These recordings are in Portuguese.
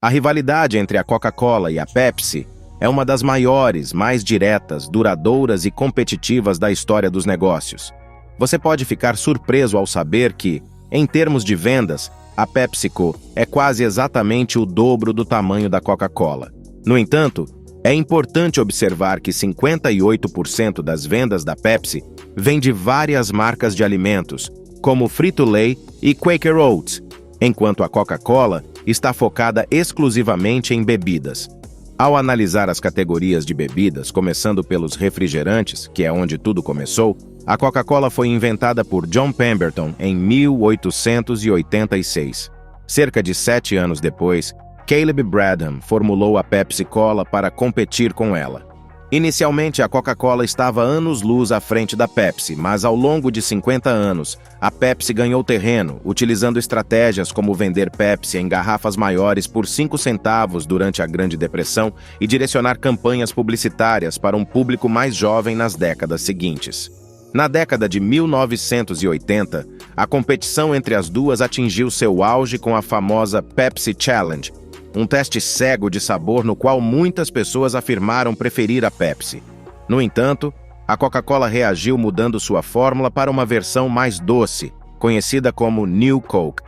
A rivalidade entre a Coca-Cola e a Pepsi é uma das maiores, mais diretas, duradouras e competitivas da história dos negócios. Você pode ficar surpreso ao saber que, em termos de vendas, a PepsiCo é quase exatamente o dobro do tamanho da Coca-Cola. No entanto, é importante observar que 58% das vendas da Pepsi vêm de várias marcas de alimentos, como Frito-Lay e Quaker Oats, enquanto a Coca-Cola está focada exclusivamente em bebidas. Ao analisar as categorias de bebidas, começando pelos refrigerantes, que é onde tudo começou, a Coca-Cola foi inventada por John Pemberton em 1886. Cerca de 7 anos depois, Caleb Bradham formulou a Pepsi-Cola para competir com ela. Inicialmente, a Coca-Cola estava anos-luz à frente da Pepsi, mas ao longo de 50 anos, a Pepsi ganhou terreno, utilizando estratégias como vender Pepsi em garrafas maiores por 5 centavos durante a Grande Depressão e direcionar campanhas publicitárias para um público mais jovem nas décadas seguintes. Na década de 1980, a competição entre as duas atingiu seu auge com a famosa Pepsi Challenge, um teste cego de sabor no qual muitas pessoas afirmaram preferir a Pepsi. No entanto, a Coca-Cola reagiu mudando sua fórmula para uma versão mais doce, conhecida como New Coke.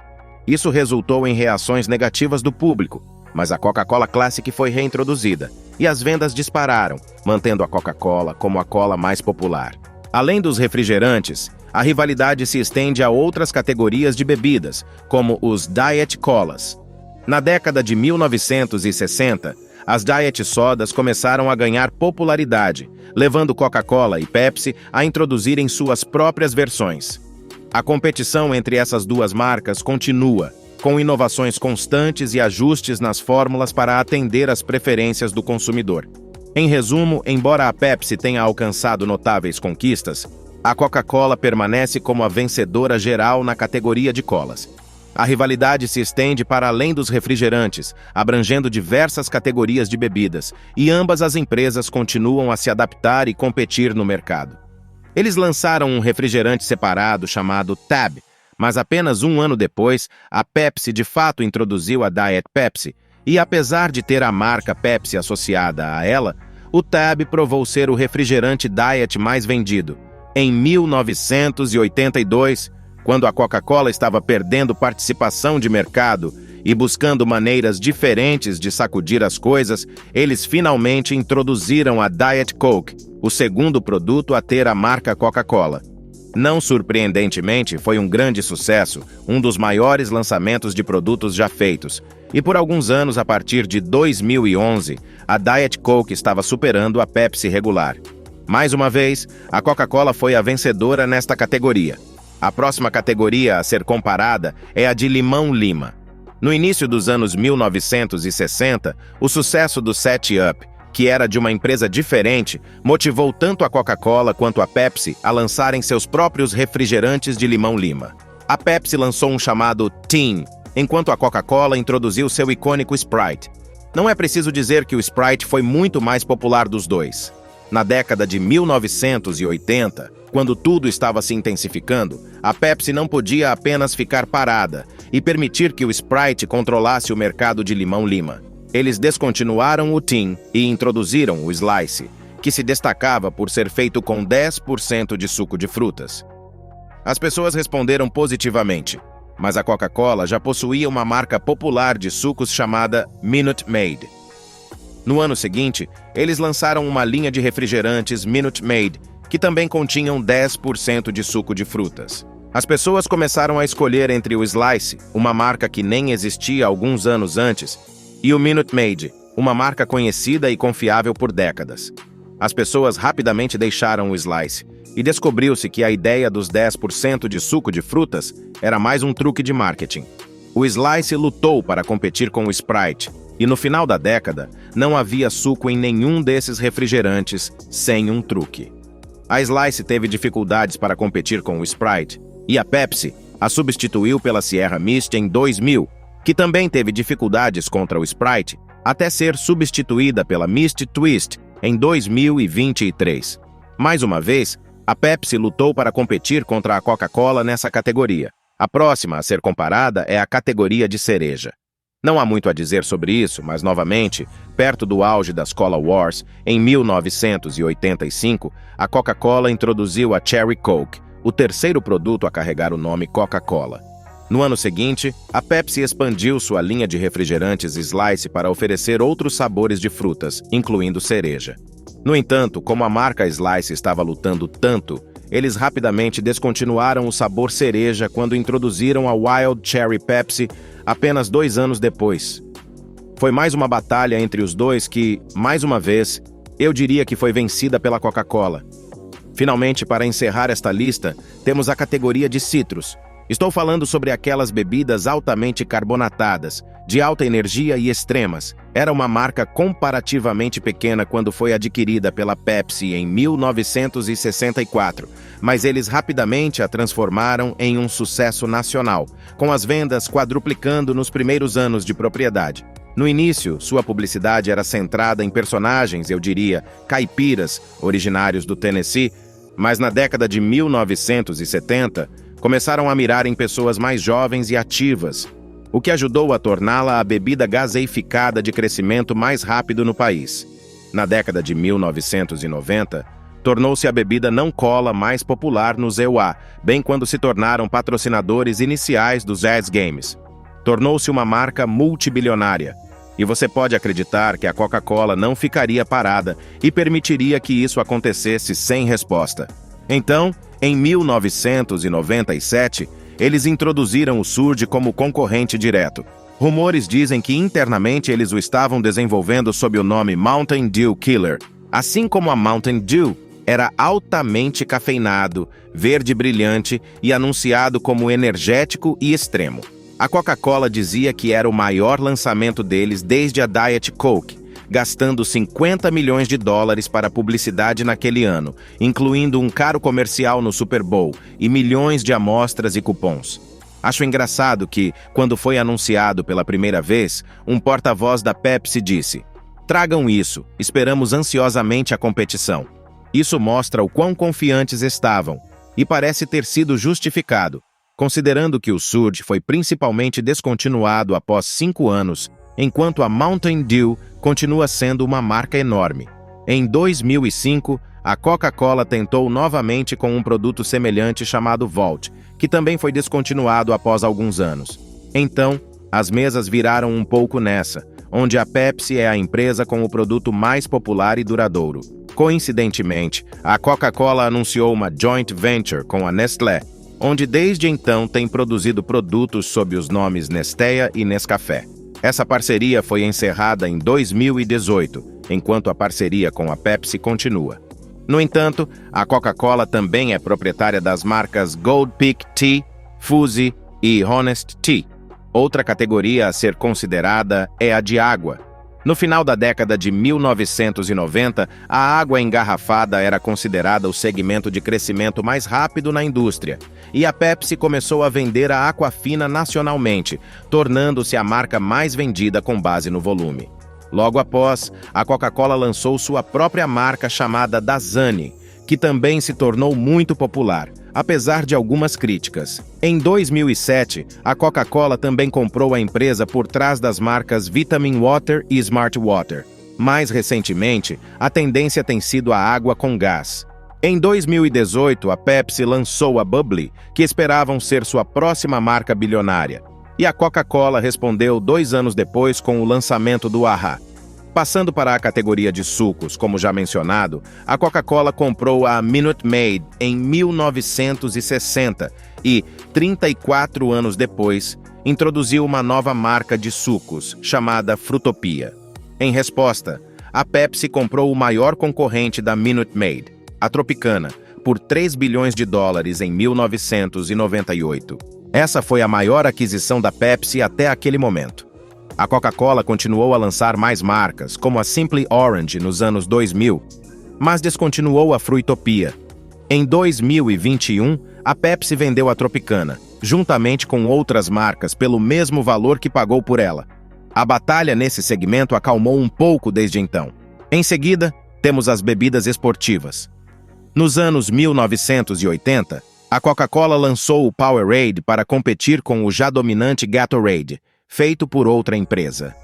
Isso resultou em reações negativas do público, mas a Coca-Cola Classic foi reintroduzida, e as vendas dispararam, mantendo a Coca-Cola como a cola mais popular. Além dos refrigerantes, a rivalidade se estende a outras categorias de bebidas, como os Diet Colas. Na década de 1960, as Diet Sodas começaram a ganhar popularidade, levando Coca-Cola e Pepsi a introduzirem suas próprias versões. A competição entre essas duas marcas continua, com inovações constantes e ajustes nas fórmulas para atender às preferências do consumidor. Em resumo, embora a Pepsi tenha alcançado notáveis conquistas, a Coca-Cola permanece como a vencedora geral na categoria de colas. A rivalidade se estende para além dos refrigerantes, abrangendo diversas categorias de bebidas, e ambas as empresas continuam a se adaptar e competir no mercado. Eles lançaram um refrigerante separado chamado Tab, mas apenas um ano depois, a Pepsi de fato introduziu a Diet Pepsi, e apesar de ter a marca Pepsi associada a ela, o Tab provou ser o refrigerante Diet mais vendido. Em 1982, quando a Coca-Cola estava perdendo participação de mercado e buscando maneiras diferentes de sacudir as coisas, eles finalmente introduziram a Diet Coke, o segundo produto a ter a marca Coca-Cola. Não surpreendentemente, foi um grande sucesso, um dos maiores lançamentos de produtos já feitos, e por alguns anos, a partir de 2011, a Diet Coke estava superando a Pepsi regular. Mais uma vez, a Coca-Cola foi a vencedora nesta categoria. A próxima categoria a ser comparada é a de limão-lima. No início dos anos 1960, o sucesso do 7-Up, que era de uma empresa diferente, motivou tanto a Coca-Cola quanto a Pepsi a lançarem seus próprios refrigerantes de limão-lima. A Pepsi lançou um chamado Teen, enquanto a Coca-Cola introduziu seu icônico Sprite. Não é preciso dizer que o Sprite foi muito mais popular dos dois. Na década de 1980, quando tudo estava se intensificando, a Pepsi não podia apenas ficar parada e permitir que o Sprite controlasse o mercado de limão-lima. Eles descontinuaram o Teen e introduziram o Slice, que se destacava por ser feito com 10% de suco de frutas. As pessoas responderam positivamente, mas a Coca-Cola já possuía uma marca popular de sucos chamada Minute Maid. No ano seguinte, eles lançaram uma linha de refrigerantes Minute Maid, que também continham 10% de suco de frutas. As pessoas começaram a escolher entre o Slice, uma marca que nem existia alguns anos antes, e o Minute Maid, uma marca conhecida e confiável por décadas. As pessoas rapidamente deixaram o Slice, e descobriu-se que a ideia dos 10% de suco de frutas era mais um truque de marketing. O Slice lutou para competir com o Sprite, e no final da década, não havia suco em nenhum desses refrigerantes sem um truque. A Slice teve dificuldades para competir com o Sprite, e a Pepsi a substituiu pela Sierra Mist em 2000, que também teve dificuldades contra o Sprite, até ser substituída pela Mist Twist em 2023. Mais uma vez, a Pepsi lutou para competir contra a Coca-Cola nessa categoria. A próxima a ser comparada é a categoria de cereja. Não há muito a dizer sobre isso, mas novamente, perto do auge das Cola Wars, em 1985, a Coca-Cola introduziu a Cherry Coke, o terceiro produto a carregar o nome Coca-Cola. No ano seguinte, a Pepsi expandiu sua linha de refrigerantes Slice para oferecer outros sabores de frutas, incluindo cereja. No entanto, como a marca Slice estava lutando tanto, eles rapidamente descontinuaram o sabor cereja quando introduziram a Wild Cherry Pepsi apenas 2 anos depois. Foi mais uma batalha entre os dois que, mais uma vez, eu diria que foi vencida pela Coca-Cola. Finalmente, para encerrar esta lista, temos a categoria de citros. Estou falando sobre aquelas bebidas altamente carbonatadas, de alta energia e extremas. Era uma marca comparativamente pequena quando foi adquirida pela Pepsi em 1964, mas eles rapidamente a transformaram em um sucesso nacional, com as vendas quadruplicando nos primeiros anos de propriedade. No início, sua publicidade era centrada em personagens, eu diria, caipiras, originários do Tennessee, mas na década de 1970, começaram a mirar em pessoas mais jovens e ativas, o que ajudou a torná-la a bebida gaseificada de crescimento mais rápido no país. Na década de 1990, tornou-se a bebida não cola mais popular nos EUA, bem quando se tornaram patrocinadores iniciais dos X Games. Tornou-se uma marca multibilionária, e você pode acreditar que a Coca-Cola não ficaria parada e permitiria que isso acontecesse sem resposta. Então, em 1997, eles introduziram o Surge como concorrente direto. Rumores dizem que internamente eles o estavam desenvolvendo sob o nome Mountain Dew Killer. Assim como a Mountain Dew era altamente cafeinado, verde brilhante e anunciado como energético e extremo. A Coca-Cola dizia que era o maior lançamento deles desde a Diet Coke, gastando 50 milhões de dólares para publicidade naquele ano, incluindo um caro comercial no Super Bowl e milhões de amostras e cupons. Acho engraçado que, quando foi anunciado pela primeira vez, um porta-voz da Pepsi disse: "Tragam isso, esperamos ansiosamente a competição." Isso mostra o quão confiantes estavam, e parece ter sido justificado, considerando que o Surge foi principalmente descontinuado após 5 anos, enquanto a Mountain Dew continua sendo uma marca enorme. Em 2005, a Coca-Cola tentou novamente com um produto semelhante chamado Volt, que também foi descontinuado após alguns anos. Então, as mesas viraram um pouco nessa, onde a Pepsi é a empresa com o produto mais popular e duradouro. Coincidentemente, a Coca-Cola anunciou uma joint venture com a Nestlé, onde desde então tem produzido produtos sob os nomes Nestea e Nescafé. Essa parceria foi encerrada em 2018, enquanto a parceria com a Pepsi continua. No entanto, a Coca-Cola também é proprietária das marcas Gold Peak Tea, Fuzi e Honest Tea. Outra categoria a ser considerada é a de água. No final da década de 1990, a água engarrafada era considerada o segmento de crescimento mais rápido na indústria, e a Pepsi começou a vender a Aquafina nacionalmente, tornando-se a marca mais vendida com base no volume. Logo após, a Coca-Cola lançou sua própria marca chamada Dasani, que também se tornou muito popular, apesar de algumas críticas. Em 2007, a Coca-Cola também comprou a empresa por trás das marcas Vitamin Water e Smart Water. Mais recentemente, a tendência tem sido a água com gás. Em 2018, a Pepsi lançou a Bubbly, que esperavam ser sua próxima marca bilionária. E a Coca-Cola respondeu 2 anos depois com o lançamento do AHA. Passando para a categoria de sucos, como já mencionado, a Coca-Cola comprou a Minute Maid em 1960 e, 34 anos depois, introduziu uma nova marca de sucos, chamada Frutopia. Em resposta, a Pepsi comprou o maior concorrente da Minute Maid, a Tropicana, por 3 bilhões de dólares em 1998. Essa foi a maior aquisição da Pepsi até aquele momento. A Coca-Cola continuou a lançar mais marcas, como a Simply Orange nos anos 2000, mas descontinuou a Fruitopia. Em 2021, a Pepsi vendeu a Tropicana, juntamente com outras marcas, pelo mesmo valor que pagou por ela. A batalha nesse segmento acalmou um pouco desde então. Em seguida, temos as bebidas esportivas. Nos anos 1980, a Coca-Cola lançou o Powerade para competir com o já dominante Gatorade, feito por outra empresa.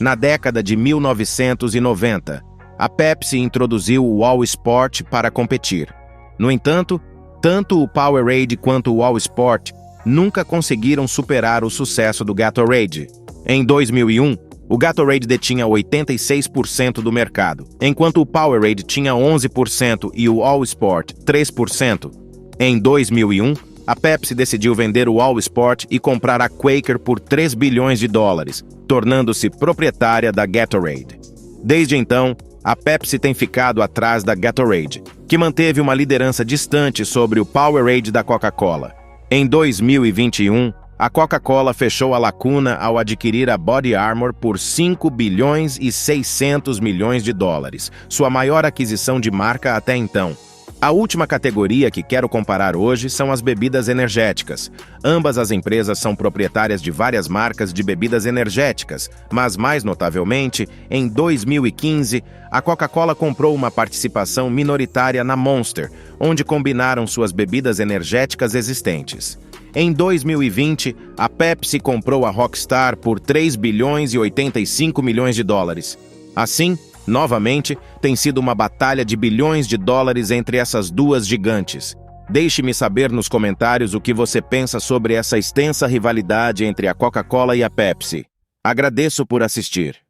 Na década de 1990, a Pepsi introduziu o All Sport para competir. No entanto, tanto o Powerade quanto o All Sport nunca conseguiram superar o sucesso do Gatorade. Em 2001, o Gatorade detinha 86% do mercado, enquanto o Powerade tinha 11% e o All Sport 3%. Em 2001, a Pepsi decidiu vender o All Sport e comprar a Quaker por 3 bilhões de dólares, tornando-se proprietária da Gatorade. Desde então, a Pepsi tem ficado atrás da Gatorade, que manteve uma liderança distante sobre o Powerade da Coca-Cola. Em 2021, a Coca-Cola fechou a lacuna ao adquirir a Body Armor por 5 bilhões e 600 milhões de dólares, sua maior aquisição de marca até então. A última categoria que quero comparar hoje são as bebidas energéticas. Ambas as empresas são proprietárias de várias marcas de bebidas energéticas, mas mais notavelmente, em 2015, a Coca-Cola comprou uma participação minoritária na Monster, onde combinaram suas bebidas energéticas existentes. Em 2020, a Pepsi comprou a Rockstar por 3 bilhões e 85 milhões de dólares. Assim, novamente, tem sido uma batalha de bilhões de dólares entre essas duas gigantes. Deixe-me saber nos comentários o que você pensa sobre essa extensa rivalidade entre a Coca-Cola e a Pepsi. Agradeço por assistir.